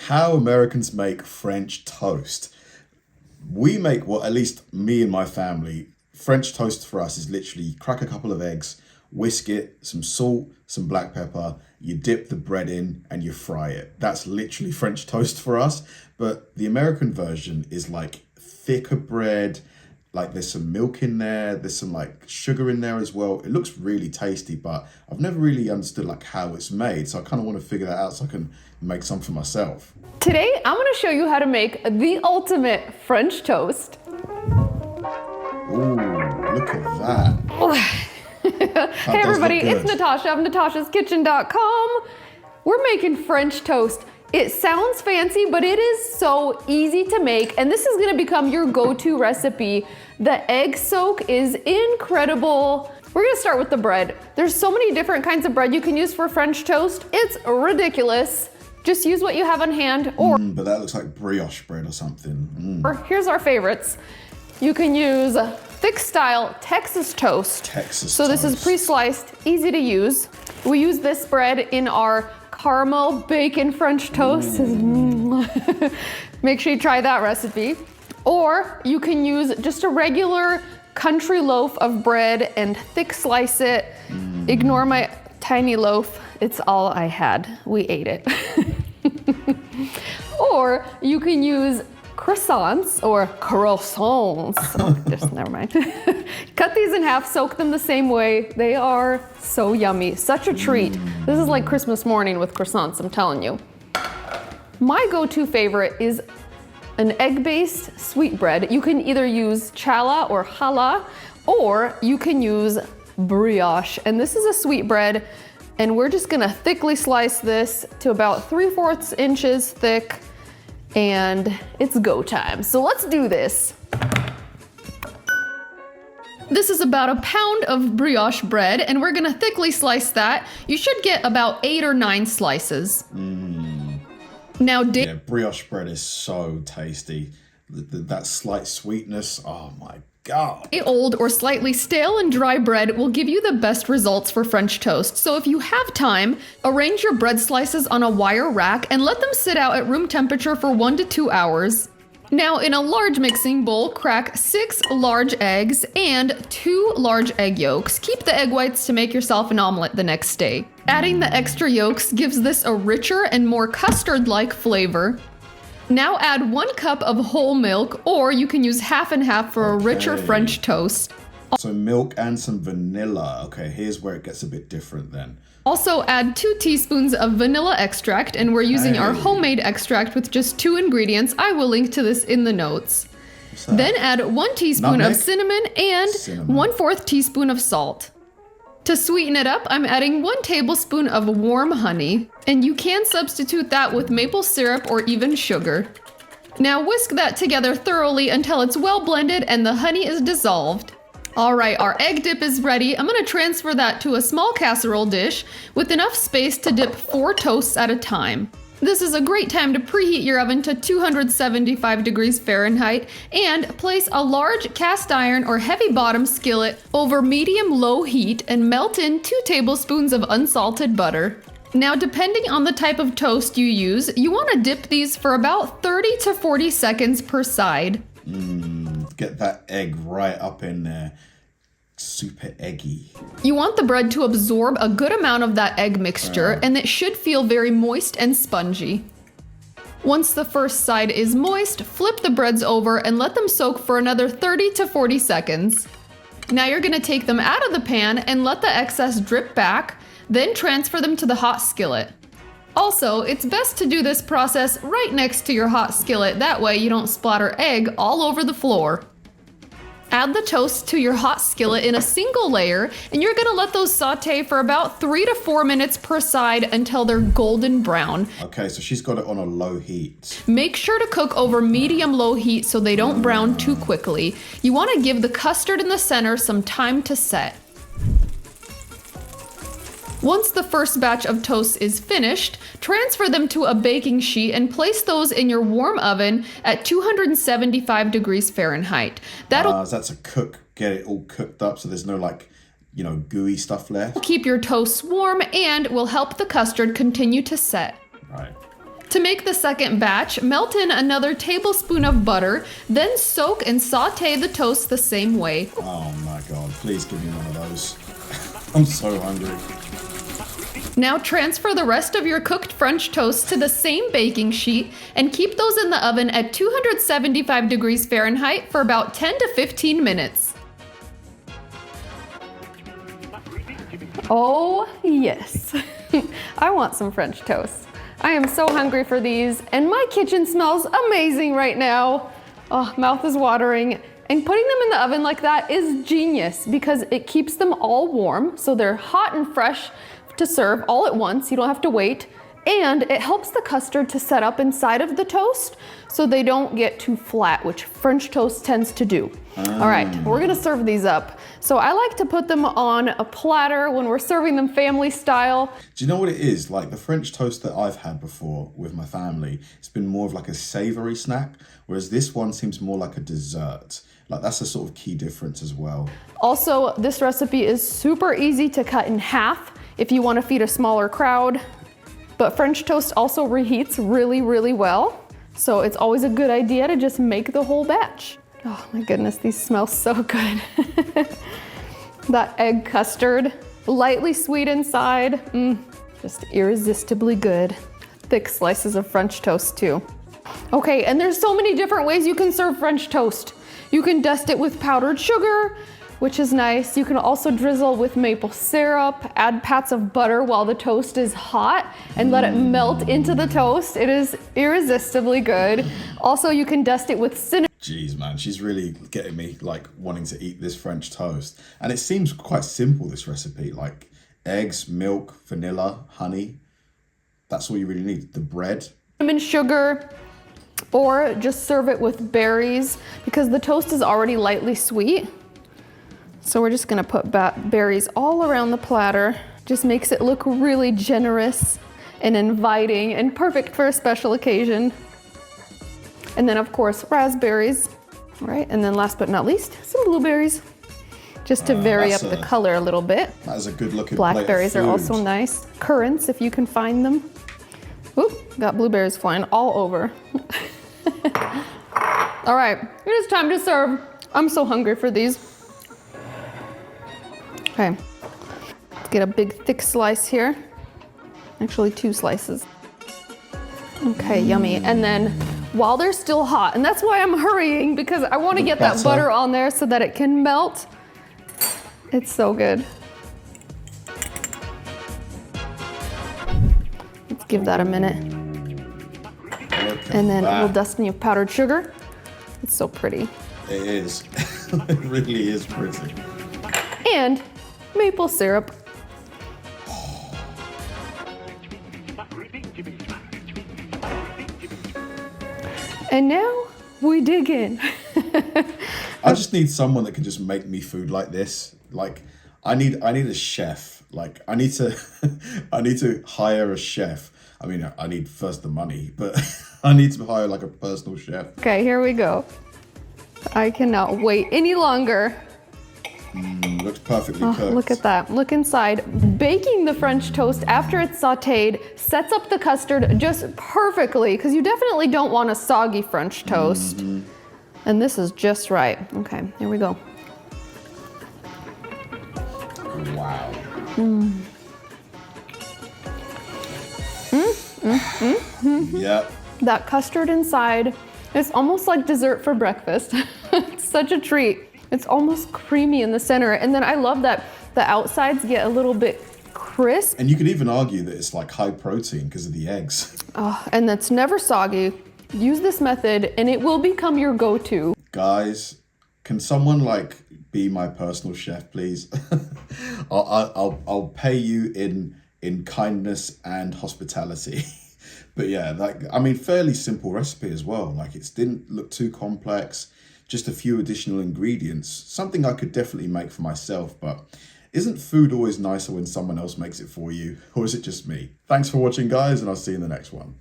how Americans make French toast. We make, well, at least me and my family, French toast for us is literally crack a couple of eggs, whisk it, some salt, some black pepper, you dip the bread in and you fry it. That's literally French toast for us. But the American version is like thicker bread, like there's some milk in there, there's some like sugar in there as well. It looks really tasty, but I've never really understood like how it's made. So I kind of want to figure that out so I can make some for myself. Today, I'm going to show you how to make the ultimate French toast. Ooh, look at that. Hey everybody, it's Natasha of natashaskitchen.com. We're making French toast. It sounds fancy, but it is so easy to make, and this is gonna become your go-to recipe. The egg soak is incredible. We're gonna start with the bread. There's so many different kinds of bread you can use for French toast. It's ridiculous. Just use what you have on hand, or but that looks like brioche bread or something. Or here's our favorites. You can use thick style Texas toast. So this is pre-sliced, easy to use. We use this bread in our caramel bacon French toast. Make sure you try that recipe. Or you can use just a regular country loaf of bread and thick slice it. Ignore my tiny loaf. It's all I had. We ate it. Or you can use croissants or croissants. Just never mind. Cut these in half, soak them the same way. They are so yummy, such a treat. This is like Christmas morning with croissants, I'm telling you. My go-to favorite is an egg-based sweetbread. You can either use challah or challah, or you can use brioche. And this is a sweetbread, and we're just gonna thickly slice this to about 3/4 inches thick, and it's go time. So let's do this. This is about a pound of brioche bread, and we're gonna thickly slice that. You should get about 8 or 9 slices. Now, yeah, brioche bread is so tasty. That slight sweetness, oh my God. Old or slightly stale and dry bread will give you the best results for French toast. So if you have time, arrange your bread slices on a wire rack and let them sit out at room temperature for 1 to 2 hours. Now in a large mixing bowl, crack 6 large eggs and 2 large egg yolks. Keep the egg whites to make yourself an omelet the next day. Adding the extra yolks gives this a richer and more custard-like flavor. Now add 1 cup of whole milk, or you can use half and half for a richer French toast. So milk and some vanilla. Okay, here's where it gets a bit different then. Also add 2 teaspoons of vanilla extract, and we're using our homemade extract with just 2 ingredients. I will link to this in the notes. Then add 1 teaspoon of cinnamon and 1/4 teaspoon of salt. To sweeten it up, I'm adding 1 tablespoon of warm honey, and you can substitute that with maple syrup or even sugar. Now whisk that together thoroughly until it's well blended and the honey is dissolved. All right, our egg dip is ready. I'm gonna transfer that to a small casserole dish with enough space to dip 4 toasts at a time. This is a great time to preheat your oven to 275 degrees Fahrenheit and place a large cast iron or heavy bottom skillet over medium-low heat and melt in 2 tablespoons of unsalted butter. Now, depending on the type of toast you use, you want to dip these for about 30 to 40 seconds per side. Get that egg right up in there. Super eggy. You want the bread to absorb a good amount of that egg mixture, and it should feel very moist and spongy. Once the first side is moist, flip the breads over and let them soak for another 30 to 40 seconds. Now you're gonna take them out of the pan and let the excess drip back, then transfer them to the hot skillet. Also, it's best to do this process right next to your hot skillet, that way you don't splatter egg all over the floor. Add the toast to your hot skillet in a single layer, and you're gonna let those saute for about 3 to 4 minutes per side until they're golden brown. Okay, so she's got it on a low heat. Make sure to cook over medium-low heat so they don't brown too quickly. You wanna give the custard in the center some time to set. Once the first batch of toast is finished, transfer them to a baking sheet and place those in your warm oven at 275 degrees Fahrenheit. That's a cook, get it all cooked up so there's no gooey stuff left. Keep your toast warm and will help the custard continue to set. Right. To make the second batch, melt in another tablespoon of butter, then soak and saute the toast the same way. Oh my God, please give me one of those. I'm so hungry. Now transfer the rest of your cooked French toast to the same baking sheet and keep those in the oven at 275 degrees Fahrenheit for about 10 to 15 minutes. Oh yes, I want some French toast. I am so hungry for these, and my kitchen smells amazing right now. Oh, mouth is watering. And putting them in the oven like that is genius because it keeps them all warm, so they're hot and fresh to serve all at once. You don't have to wait. And it helps the custard to set up inside of the toast so they don't get too flat, which French toast tends to do. All right, we're gonna serve these up. So I like to put them on a platter when we're serving them family style. Do you know what it is? Like the French toast that I've had before with my family, it's been more of like a savory snack, whereas this one seems more like a dessert. Like that's a sort of key difference as well. Also, this recipe is super easy to cut in half if you want to feed a smaller crowd. But French toast also reheats really, really well. So it's always a good idea to just make the whole batch. Oh my goodness, these smell so good. That egg custard, lightly sweet inside, just irresistibly good. Thick slices of French toast too. Okay, and there's so many different ways you can serve French toast. You can dust it with powdered sugar, which is nice. You can also drizzle with maple syrup, add pats of butter while the toast is hot, and let it melt into the toast. It is irresistibly good. Also, you can dust it with cinnamon. Jeez, man, she's really getting me like wanting to eat this French toast. And it seems quite simple, this recipe, like eggs, milk, vanilla, honey. That's all you really need. The bread. Cinnamon sugar, or just serve it with berries because the toast is already lightly sweet. So we're just gonna put berries all around the platter. Just makes it look really generous and inviting and perfect for a special occasion. And then of course, raspberries, right? And then last but not least, some blueberries, just to vary up the color a little bit. That is a good looking Blackberries are also nice. Currants, if you can find them. Oop, got blueberries flying all over. All right, it is time to serve. I'm so hungry for these. Okay, let's get a big thick slice here. Actually 2 slices. Okay, yummy. And then while they're still hot, and that's why I'm hurrying because I want to get that butter on there so that it can melt. It's so good. Let's give that a minute. And then we'll dust in your powdered sugar. It's so pretty. It is. It really is pretty. And maple syrup. And now we dig in. I just need someone that can just make me food like this. Like I need a chef. Like I need to hire a chef. I mean, I need first the money, but I need to hire like a personal chef. Okay, here we go. I cannot wait any longer. Looks perfectly cooked. Look at that. Look inside. Baking the French toast after it's sauteed sets up the custard just perfectly because you definitely don't want a soggy French toast. And this is just right. Okay, here we go. Wow. Yep. That custard inside is almost like dessert for breakfast. It's such a treat. It's almost creamy in the center. And then I love that the outsides get a little bit crisp. And you could even argue that it's like high protein because of the eggs. Oh, and that's never soggy. Use this method and it will become your go-to. Guys, can someone like be my personal chef, please? I'll pay you in kindness and hospitality. But yeah, like I mean, fairly simple recipe as well. Like it didn't look too complex. Just a few additional ingredients. Something I could definitely make for myself, but isn't food always nicer when someone else makes it for you? Or is it just me? Thanks for watching, guys, and I'll see you in the next one.